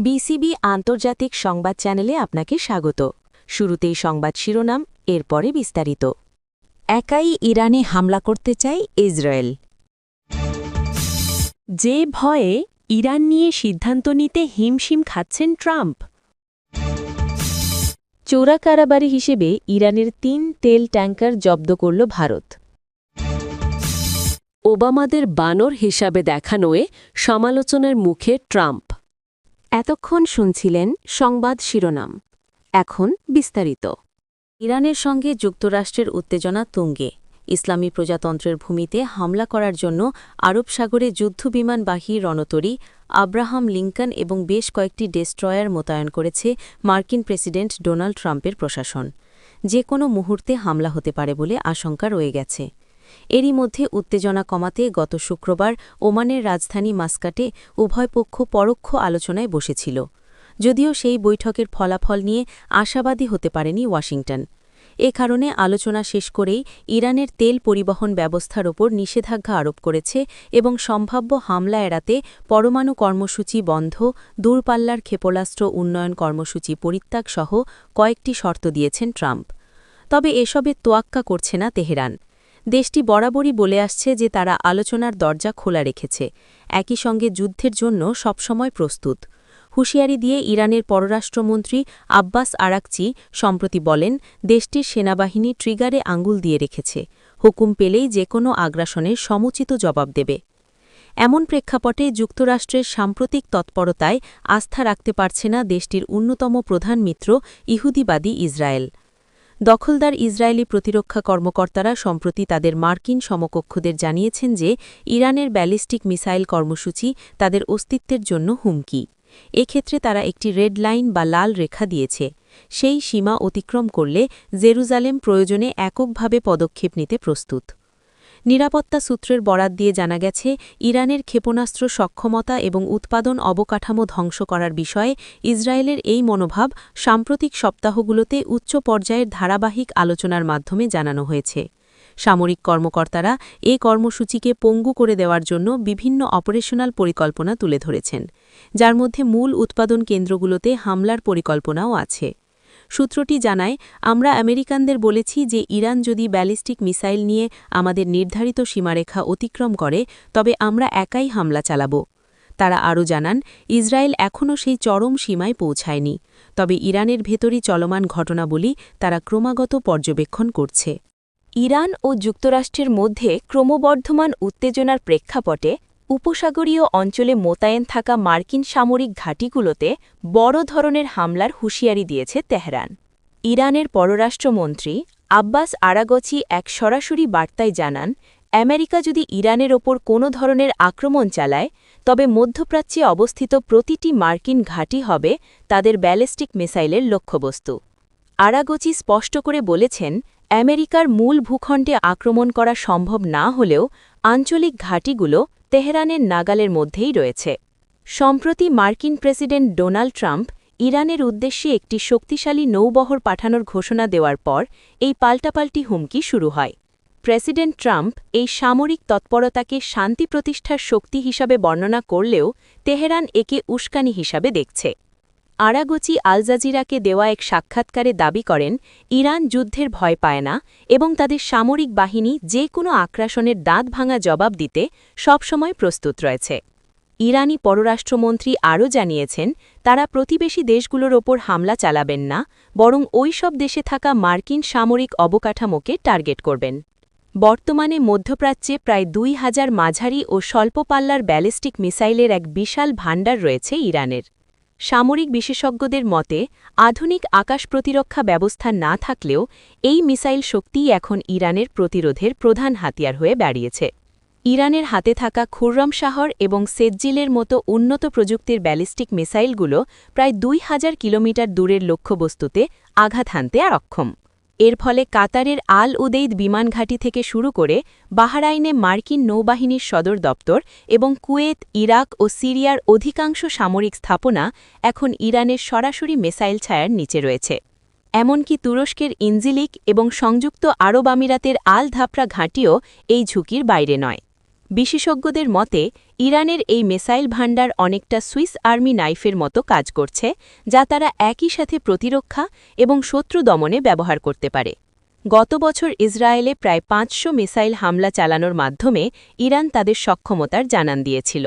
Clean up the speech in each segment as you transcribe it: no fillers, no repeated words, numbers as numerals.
BCB আন্তর্জাতিক সংবাদ চ্যানেলে আপনাকে স্বাগত। শুরুতেই সংবাদ শিরোনাম, এরপরে বিস্তারিত। একাই ইরানে হামলা করতে চায় ইসরায়েল। যে ভয়ে ইরান নিয়ে সিদ্ধান্ত নিতে হিমশিম খাচ্ছেন ট্রাম্প। চোরা কারাবারি হিসেবে ইরানের ৩ তেল ট্যাঙ্কার জব্দ করল ভারত। ওবামাদের বানর হিসাবে দেখানোয় সমালোচনার মুখে ট্রাম্প। এতক্ষণ শুনছিলেন সংবাদ শিরোনাম, এখন বিস্তারিত। ইরানের সঙ্গে যুক্তরাষ্ট্রের উত্তেজনা তুঙ্গে। ইসলামী প্রজাতন্ত্রের ভূমিতে হামলা করার জন্য আরব সাগরে যুদ্ধবিমানবাহী রণতরী আব্রাহাম লিঙ্কন এবং বেশ কয়েকটি ডেস্ট্রয়ার মোতায়েন করেছে মার্কিন প্রেসিডেন্ট ডোনাল্ড ট্রাম্পের প্রশাসন। যে কোনো মুহূর্তে হামলা হতে পারে বলে আশঙ্কা রয়ে গেছে। এরই মধ্যে উত্তেজনা কমাতে গত শুক্রবার ওমানের রাজধানী মাস্কাটে উভয় পক্ষ পরোক্ষ আলোচনায় বসেছিল, যদিও সেই বৈঠকের ফলাফল নিয়ে আশাবাদী হতে পারেনি ওয়াশিংটন। এ কারণে আলোচনা শেষ করেই ইরানের তেল পরিবহন ব্যবস্থার ওপর নিষেধাজ্ঞা আরোপ করেছে এবং সম্ভাব্য হামলা এড়াতে পরমাণু কর্মসূচি বন্ধ, দূরপাল্লার ক্ষেপণাস্ত্র উন্নয়ন কর্মসূচি পরিত্যাগসহ কয়েকটি শর্ত দিয়েছেন ট্রাম্প। তবে এসবের তোয়াক্কা করছে না তেহরান। দেশটি বরাবরই বলে আসছে যে তারা আলোচনার দরজা খোলা রেখেছে, একই সঙ্গে যুদ্ধের জন্য সবসময় প্রস্তুত। হুঁশিয়ারি দিয়ে ইরানের পররাষ্ট্রমন্ত্রী আব্বাস আরাকচি সম্প্রতি বলেন, দেশটির সেনাবাহিনী ট্রিগারে আঙুল দিয়ে রেখেছে, হুকুম পেলেই যে কোনো আগ্রাসনের সমুচিত জবাব দেবে। এমন প্রেক্ষাপটে যুক্তরাষ্ট্রের সাম্প্রতিক তৎপরতায় আস্থা রাখতে পারছে না দেশটির অন্যতম প্রধান মিত্র ইহুদিবাদী ইসরায়েল। দখলদার ইসরায়েলি প্রতিরক্ষা কর্মকর্তারা সম্প্রতি তাদের মার্কিন সমকক্ষদের জানিয়েছেন যে ইরানের ব্যালিস্টিক মিসাইল কর্মসূচি তাদের অস্তিত্বের জন্য হুমকি। এক্ষেত্রে তারা একটি রেড লাইন বা লাল রেখা দিয়েছে। সেই সীমা অতিক্রম করলে জেরুজালেম প্রয়োজনে এককভাবে পদক্ষেপ নিতে প্রস্তুত। নিরাপত্তা সূত্রের বরাত দিয়ে জানা গেছে, ইরানের ক্ষেপণাস্ত্র সক্ষমতা এবং উৎপাদন অবকাঠামো ধ্বংস করার বিষয়ে ইসরায়েলের এই মনোভাব সাম্প্রতিক সপ্তাহগুলোতে উচ্চ পর্যায়ের ধারাবাহিক আলোচনার মাধ্যমে জানানো হয়েছে। সামরিক কর্মকর্তারা এ কর্মসূচিকে পঙ্গু করে দেওয়ার জন্য বিভিন্ন অপারেশনাল পরিকল্পনা তুলে ধরেছেন, যার মধ্যে মূল উৎপাদন কেন্দ্রগুলোতে হামলার পরিকল্পনাও আছে। সূত্রটি জানায়, আমরা আমেরিকানদের বলেছি যে ইরান যদি ব্যালিস্টিক মিসাইল নিয়ে আমাদের নির্ধারিত সীমারেখা অতিক্রম করে তবে আমরা একাই হামলা চালাব। তারা আরও জানান, ইসরায়েল এখনও সেই চরম সীমায় পৌঁছায়নি, তবে ইরানের ভেতরই চলমান ঘটনাবলী তারা ক্রমাগত পর্যবেক্ষণ করছে। ইরান ও যুক্তরাষ্ট্রের মধ্যে ক্রমবর্ধমান উত্তেজনার প্রেক্ষাপটে উপসাগরীয় অঞ্চলে মোতায়েন থাকা মার্কিন সামরিক ঘাঁটিগুলোতে বড় ধরনের হামলার হুঁশিয়ারি দিয়েছে তেহরান। ইরানের পররাষ্ট্রমন্ত্রী আব্বাস আরাগচি এক সরাসরি বার্তায় জানান, আমেরিকা যদি ইরানের ওপর কোনো ধরনের আক্রমণ চালায় তবে মধ্যপ্রাচ্যে অবস্থিত প্রতিটি মার্কিন ঘাঁটি হবে তাদের ব্যালিস্টিক মিসাইলের লক্ষ্যবস্তু। আরাগচি স্পষ্ট করে বলেছেন, আমেরিকার মূল ভূখণ্ডে আক্রমণ করা সম্ভব না হলেও আঞ্চলিক ঘাঁটিগুলো তেহরানের নাগালের মধ্যেই রয়েছে। সম্প্রতি মার্কিন প্রেসিডেন্ট ডোনাল্ড ট্রাম্প ইরানের উদ্দেশ্যে একটি শক্তিশালী নৌবহর পাঠানোর ঘোষণা দেওয়ার পর এই পাল্টাপাল্টি হুমকি শুরু হয়। প্রেসিডেন্ট ট্রাম্প এই সামরিক তৎপরতাকে শান্তি প্রতিষ্ঠার শক্তি হিসাবে বর্ণনা করলেও তেহরান একে উস্কানি হিসাবে দেখছে। আরাগচি আল জাজিরাকে দেওয়া এক সাক্ষাৎকারে দাবি করেন, ইরান যুদ্ধের ভয় পায় না এবং তাদের সামরিক বাহিনী যে কোনো আক্রাসনের দাঁত ভাঙা জবাব দিতে সবসময় প্রস্তুত রয়েছে। ইরানি পররাষ্ট্রমন্ত্রী আরও জানিয়েছেন, তারা প্রতিবেশী দেশগুলোর ওপর হামলা চালাবেন না, বরং ওই সব দেশে থাকা মার্কিন সামরিক অবকাঠামোকে টার্গেট করবেন। বর্তমানে মধ্যপ্রাচ্যে প্রায় ২,০০০ মাঝারি ও স্বল্প পাল্লার ব্যালিস্টিক মিসাইলের এক বিশাল ভাণ্ডার রয়েছে ইরানের। সামরিক বিশেষজ্ঞদের মতে, আধুনিক আকাশ প্রতিরক্ষা ব্যবস্থা না থাকলেও এই মিসাইল শক্তিই এখন ইরানের প্রতিরোধের প্রধান হাতিয়ার হয়ে দাঁড়িয়েছে। ইরানের হাতে থাকা খুররমশাহর এবং সেজ্জিলের মতো উন্নত প্রযুক্তির ব্যালিস্টিক মিসাইলগুলো প্রায় ২,০০০ কিলোমিটার দূরের লক্ষ্যবস্তুতে আঘাত হানতে অক্ষম। এর ফলে কাতারের আল উদেইদ বিমানঘাঁটি থেকে শুরু করে বাহরাইনে মার্কিন নৌবাহিনীর সদর দপ্তর এবং কুয়েত, ইরাক ও সিরিয়ার অধিকাংশ সামরিক স্থাপনা এখন ইরানের সরাসরি মিসাইল ছায়ার নিচে রয়েছে। এমনকি তুরস্কের ইনজিলিক এবং সংযুক্ত আরব আমিরাতের আল ধাপরা ঘাঁটিও এই ঝুঁকির বাইরে নয়। বিশেষজ্ঞদের মতে ইরানের এই মিসাইল ভান্ডার অনেকটা সুইস আর্মি নাইফের মতো কাজ করছে, যা তারা একই সাথে প্রতিরক্ষা এবং শত্রু দমনে ব্যবহার করতে পারে। গত বছর ইসরায়েলে প্রায় ৫০০ মিসাইল হামলা চালানোর মাধ্যমে ইরান তাদের সক্ষমতার জানান দিয়েছিল।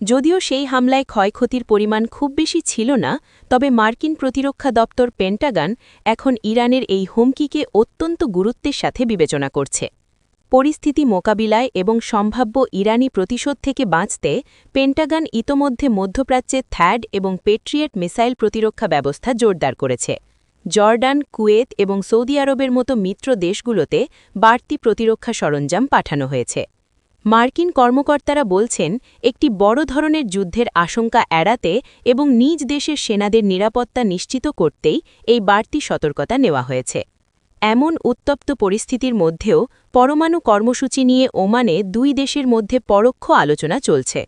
যদিও সেই হামলায় ক্ষয়ক্ষতির পরিমাণ খুব বেশি ছিল না, তবে মার্কিন প্রতিরক্ষা দপ্তর পেন্টাগন এখন ইরানের এই হুমকিকে অত্যন্ত গুরুত্বের সাথে বিবেচনা করছে। পরিস্থিতি মোকাবিলায় এবং সম্ভাব্য ইরানি প্রতিশোধ থেকে বাঁচতে পেন্টাগন ইতোমধ্যে মধ্যপ্রাচ্যে থ্যাড এবং পেট্রিয়েট মিসাইল প্রতিরক্ষা ব্যবস্থা জোরদার করেছে। জর্ডান, কুয়েত এবং সৌদি আরবের মতো মিত্র দেশগুলোতে বাড়তি প্রতিরক্ষা সরঞ্জাম পাঠানো হয়েছে। মার্কিন কর্মকর্তারা বলছেন, একটি বড় ধরনের যুদ্ধের আশঙ্কা এড়াতে এবং নিজ দেশের সেনাদের নিরাপত্তা নিশ্চিত করতেই এই বাড়তি সতর্কতা নেওয়া হয়েছে। এমন উত্তপ্ত পরিস্থিতির মধ্যেও পরমাণু কর্মসূচি নিয়ে ওমানে দুই দেশের মধ্যে পরোক্ষ আলোচনা চলছে।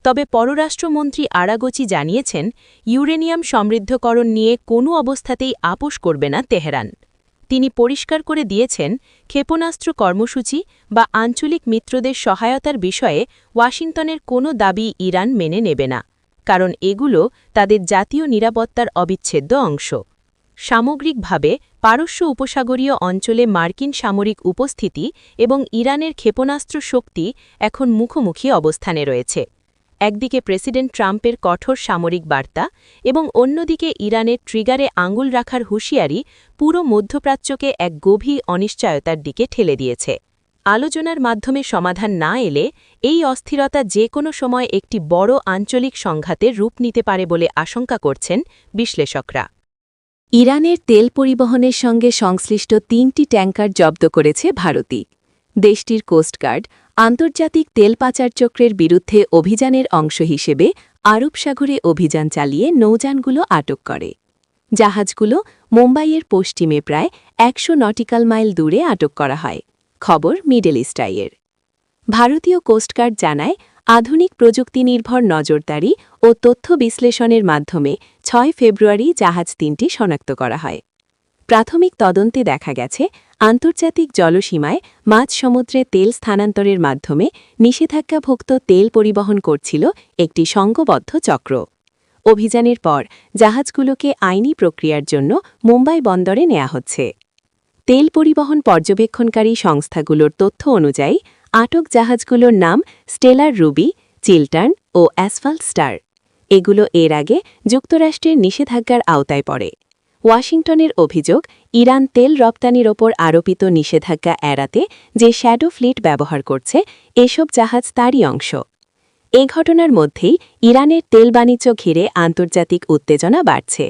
তবে পররাষ্ট্রমন্ত্রী আরাগচি জানিয়েছেন, ইউরেনিয়াম সমৃদ্ধকরণ নিয়ে কোনো অবস্থাতেই আপোস করবে না তেহরান। তিনি পরিষ্কার করে দিয়েছেন, ক্ষেপণাস্ত্র কর্মসূচি বা আঞ্চলিক মিত্রদের সহায়তার বিষয়ে ওয়াশিংটনের কোনো দাবি ইরান মেনে নেবে না, কারণ এগুলো তাদের জাতীয় নিরাপত্তার অবিচ্ছেদ্য অংশ। সামগ্রিকভাবে পারস্য উপসাগরীয় অঞ্চলে মার্কিন সামরিক উপস্থিতি এবং ইরানের ক্ষেপণাস্ত্র শক্তি এখন মুখোমুখি অবস্থানে রয়েছে। একদিকে প্রেসিডেন্ট ট্রাম্পের কঠোর সামরিক বার্তা এবং অন্যদিকে ইরানের ট্রিগারে আঙুল রাখার হুঁশিয়ারি পুরো মধ্যপ্রাচ্যকে এক গভীর অনিশ্চয়তার দিকে ঠেলে দিয়েছে। আলোচনার মাধ্যমে সমাধান না এলে এই অস্থিরতা যে কোনো সময় একটি বড় আঞ্চলিক সংঘাতের রূপ নিতে পারে বলে আশঙ্কা করছেন বিশ্লেষকরা। ইরানের তেল পরিবহনের সঙ্গে সংশ্লিষ্ট ৩টি ট্যাঙ্কার জব্দ করেছে ভারতই। দেশটির কোস্টগার্ড আন্তর্জাতিক তেল পাচার চক্রের বিরুদ্ধে অভিযানের অংশ হিসেবে আরব সাগরে অভিযান চালিয়ে নৌযানগুলো আটক করে। জাহাজগুলো মুম্বাইয়ের পশ্চিমে প্রায় ১০০ নটিক্যাল মাইল দূরে আটক করা হয়। খবর মিডল ইস্ট আইয়ের। ভারতীয় কোস্টগার্ড জানায়, আধুনিক প্রযুক্তি নির্ভর নজরদারি ও তথ্য বিশ্লেষণের মাধ্যমে ৬ ফেব্রুয়ারি জাহাজ ৩টি শনাক্ত করা হয়। প্রাথমিক তদন্তে দেখা গেছে, আন্তর্জাতিক জলসীমায় মাঝ সমুদ্রে তেল স্থানান্তরের মাধ্যমে নিষেধাজ্ঞাভুক্ত তেল পরিবহন করছিল একটি সংঘবদ্ধ চক্র। অভিযানের পর জাহাজগুলোকে আইনি প্রক্রিয়ার জন্য মুম্বাই বন্দরে নেওয়া হচ্ছে। তেল পরিবহন পর্যবেক্ষণকারী সংস্থাগুলোর তথ্য অনুযায়ী আটক জাহাজগুলোর নাম স্টেলার রুবি, চিল্টার্ন ও অ্যাসফাল্ট স্টার। এগুলো এর আগে যুক্তরাষ্ট্রের নিষেধাজ্ঞার আওতায় পড়ে। ওয়াশিংটনের অভিযোগ, ইরান তেল রপ্তানির ওপর আরোপিত নিষেধাজ্ঞা এড়াতে যে শ্যাডো ফ্লিট ব্যবহার করছে, এসব জাহাজ তারই অংশ। এ ঘটনার মধ্যেই ইরানের তেল বাণিজ্য ঘিরে আন্তর্জাতিক উত্তেজনা বাড়ছে।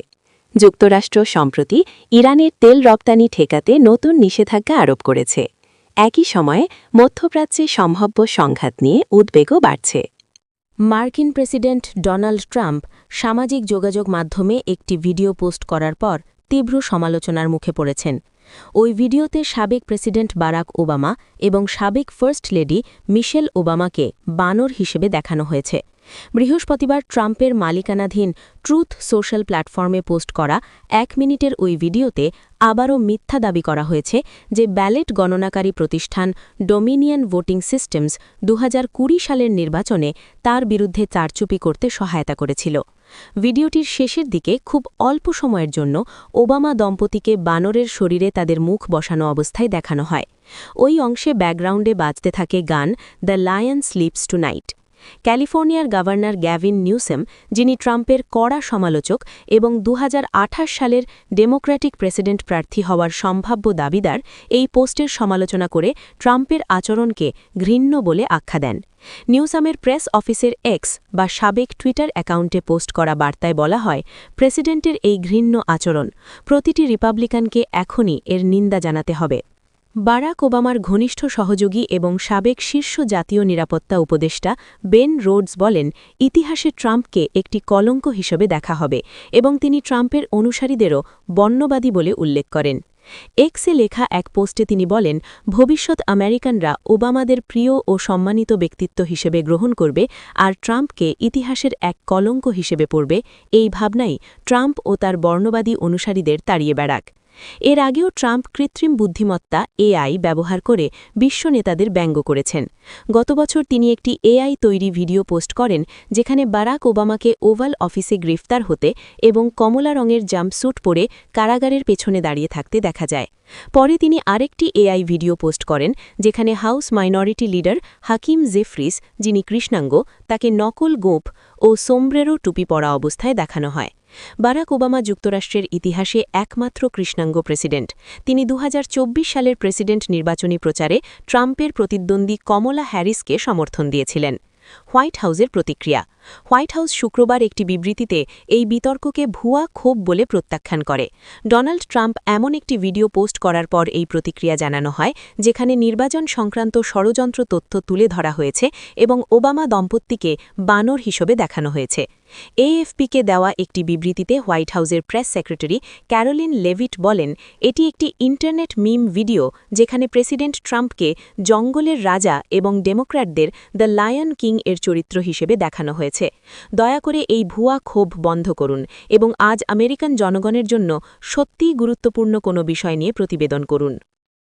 যুক্তরাষ্ট্র সম্প্রতি ইরানের তেল রপ্তানি ঠেকাতে নতুন নিষেধাজ্ঞা আরোপ করেছে। একই সময়ে মধ্যপ্রাচ্যে সম্ভাব্য সংঘাত নিয়ে উদ্বেগও বাড়ছে। মার্কিন প্রেসিডেন্ট ডোনাল্ড ট্রাম্প সামাজিক যোগাযোগ মাধ্যমে একটি ভিডিও পোস্ট করার পর তীব্র সমালোচনার মুখে পড়েছেন। ওই ভিডিওতে সাবেক প্রেসিডেন্ট বারাক ওবামা এবং সাবেক ফার্স্ট লেডি মিশেল ওবামাকে বানর হিসেবে দেখানো হয়েছে। বৃহস্পতিবার ট্রাম্পের মালিকানাধীন ট্রুথ সোশ্যাল প্ল্যাটফর্মে পোস্ট করা ১ মিনিটের ওই ভিডিওতে আবারও মিথ্যা দাবি করা হয়েছে যে ব্যালট গণনাকারী প্রতিষ্ঠান ডোমিনিয়ন ভোটিং সিস্টেমস ২০২০ সালের নির্বাচনে তার বিরুদ্ধে চারচুপি করতে সহায়তা করেছিল। ভিডিওটির শেষের দিকে খুব অল্প সময়ের জন্য ওবামা দম্পতিকে বানরের শরীরে তাদের মুখ বসানো অবস্থায় দেখানো হয়। ওই অংশে ব্যাকগ্রাউন্ডে বাজতে থাকে গান দ্য লায়ন স্লিপস টুনাইট। ক্যালিফোর্নিয়ার গভর্নর গ্যাভিন নিউসেম, যিনি ট্রাম্পের কড়া সমালোচক এবং ২০২৮ সালের ডেমোক্র্যাটিক প্রেসিডেন্ট প্রার্থী হওয়ার সম্ভাব্য দাবিদার, এই পোস্টের সমালোচনা করে ট্রাম্পের আচরণকে ঘৃণ্য বলে আখ্যা দেন। নিউসামের প্রেস অফিসের এক্স বা সাবেক টুইটার অ্যাকাউন্টে পোস্ট করা বার্তায় বলা হয়, প্রেসিডেন্টের এই ঘৃণ্য আচরণ, প্রতিটি রিপাবলিকানকে এখনই এর নিন্দা জানাতে হবে। বারাক ওবামার ঘনিষ্ঠ সহযোগী এবং সাবেক শীর্ষ জাতীয় নিরাপত্তা উপদেষ্টা বেন রোডস বলেন, ইতিহাসে ট্রাম্পকে একটি কলঙ্ক হিসেবে দেখা হবে এবং তিনি ট্রাম্পের অনুসারীদেরও বর্ণবাদী বলে উল্লেখ করেন। এক্সে লেখা এক পোস্টে তিনি বলেন, ভবিষ্যৎ আমেরিকানরা ওবামাদের প্রিয় ও সম্মানিত ব্যক্তিত্ব হিসেবে গ্রহণ করবে আর ট্রাম্পকে ইতিহাসের এক কলঙ্ক হিসেবে পড়বে। এই ভাবনাই ট্রাম্প ও তার বর্ণবাদী অনুসারীদের তাড়িয়ে বেড়াক। এর আগেও ট্রাম্প কৃত্রিম বুদ্ধিমত্তা এআই ব্যবহার করে বিশ্ব নেতাদের ব্যঙ্গ করেছেন। গত বছর তিনি একটি এআই তৈরি ভিডিও পোস্ট করেন যেখানে বারাক ওবামাকে ওভাল অফিসে গ্রেফতার হতে এবং কমলা রঙের জাম্পস্যুট পরে কারাগারের পেছনে দাঁড়িয়ে থাকতে দেখা যায়। পরে তিনি আরেকটি এআই ভিডিও পোস্ট করেন যেখানে হাউস মাইনরিটি লিডার হাকিম জেফ্রিস, যিনি কৃষ্ণাঙ্গ, তাকে নকল গোঁফ ও সোমব্রেরো টুপি পরা অবস্থায় দেখানো হয়। বারাক ওবামা যুক্তরাষ্ট্রের ইতিহাসে একমাত্র কৃষ্ণাঙ্গ প্রেসিডেন্ট। তিনি ২০২৪ সালের প্রেসিডেন্ট নির্বাচনী প্রচারে ট্রাম্পের প্রতিদ্বন্দ্বী কমলা হ্যারিসকে সমর্থন দিয়েছিলেন। হোয়াইট হাউসের প্রতিক্রিয়া। হোয়াইট হাউস শুক্রবার একটি বিবৃতিতে এই বিতর্ককে ভুয়া ক্ষোভ বলে প্রত্যাখ্যান করে। ডোনাল্ড ট্রাম্প এমন একটি ভিডিও পোস্ট করার পর এই প্রতিক্রিয়া জানানো হয় যেখানে নির্বাচন সংক্রান্ত ষড়যন্ত্র তথ্য তুলে ধরা হয়েছে এবং ওবামা দম্পতিকে বানর হিসেবে দেখানো হয়েছে। এএফপিকে দেওয়া একটি বিবৃতিতে হোয়াইট হাউসের প্রেস সেক্রেটারি ক্যারোলিন লেভিট বলেন, এটি একটি ইন্টারনেট মিম ভিডিও যেখানে প্রেসিডেন্ট ট্রাম্পকে জঙ্গলের রাজা এবং ডেমোক্র্যাটদের দ্য লায়ন কিং এর চরিত্র হিসেবে দেখানো হয়েছে। দয়া করে এই ভুয়া ক্ষোভ বন্ধ করুন এবং আজ আমেরিকান জনগণের জন্য সত্যিই গুরুত্বপূর্ণ কোনো বিষয় নিয়ে প্রতিবেদন করুন।